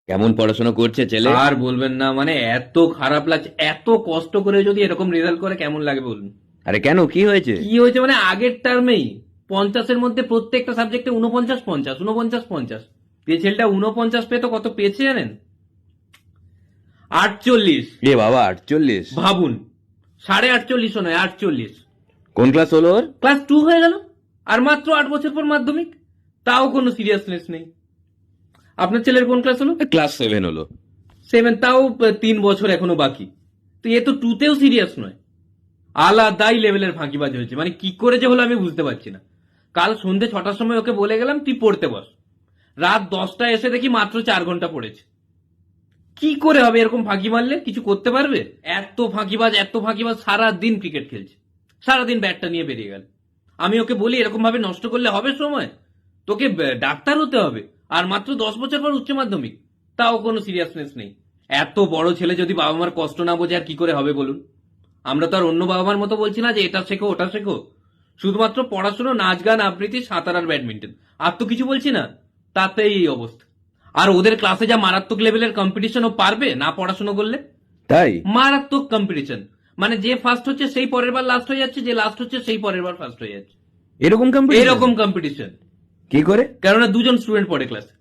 কেমন পড়াশোনা করছে ছেলে? আর বলবেন না, মানে এত খারাপ লাগছে। এত কষ্ট করে যদি এরকম রেজাল্ট করে কেমন লাগে বলুন। আরে কেন, কি হয়েছে? কি হয়েছে মানে আগের টার্মেই 50-এর মধ্যে প্রত্যেকটা সাবজেক্টে 49-50, 49-50। যে ছেলেটা 49 পেতো, কত পেয়েছে জানেন? 48। এ বাবা, 48! ভাবুন, 48.5 নয়, 48। কোন ক্লাস হলো ওর? ক্লাস 2 হয়ে গেল, আর মাত্র 8 বছর পর মাধ্যমিক। তাও কোনো সিরিয়াসনেস নেই। আপনার ছেলের কোন ক্লাস হলো? ক্লাস 7 হলো। 7, তাও 3 বছর এখনো বাকি। তো এ তো 2তেও সিরিয়াস নয়। আলাদাই লেভেলের ফাঁকিবাজ হয়েছে, মানে কি করে যে হলো আমি বুঝতে পারছি না। কাল সন্ধ্যে 6টার সময় ওকে বলে গেলাম তুই পড়তে বস, রাত 10টায় এসে দেখি মাত্র 4 ঘন্টা পড়েছে। কি করে হবে এরকম ফাঁকি মারলে? কিছু করতে পারবে? এত ফাঁকিবাজ, এত ফাঁকিবাজ, সারাদিন ক্রিকেট খেলছে, সারাদিন ব্যাটটা নিয়ে বেরিয়ে গেল। আমি ওকে বলি এরকম ভাবে নষ্ট করলে হবে সময়, তোকে ডাক্তার হতে হবে, আর মাত্র 10 বছর পর উচ্চ মাধ্যমিক, তাও কোনো সিরিয়াসনেস নেই। এত বড় ছেলে যদি বাবা মার কষ্ট না বোঝে আর কি করে হবে বলুন। আমরা তো আর অন্য বাবা মার মতো বলছি না যে এটা শেখো ওটা শেখো, শুধুমাত্র পড়াশোনা, নাচ গান আবৃত্তি, সাঁতার আর ব্যাডমিন্টন, আর তো কিছু বলছি না। তাতেই এই অবস্থা। আর ওদের ক্লাসে যা মারাত্মক লেভেলের কম্পিটিশন, ও পারবে না পড়াশোনা করলে? তাই? মারাত্মক কম্পিটিশন, মানে যে ফার্স্ট হচ্ছে সেই পরের বার লাস্ট হয়ে যাচ্ছে, যে লাস্ট হচ্ছে সেই পরের বার ফার্স্ট হয়ে যাচ্ছে। এরকম কম্পিটিশন? এরকম কম্পিটিশন। কি করে? কেননা দুজন স্টুডেন্ট পড়ে ক্লাসে।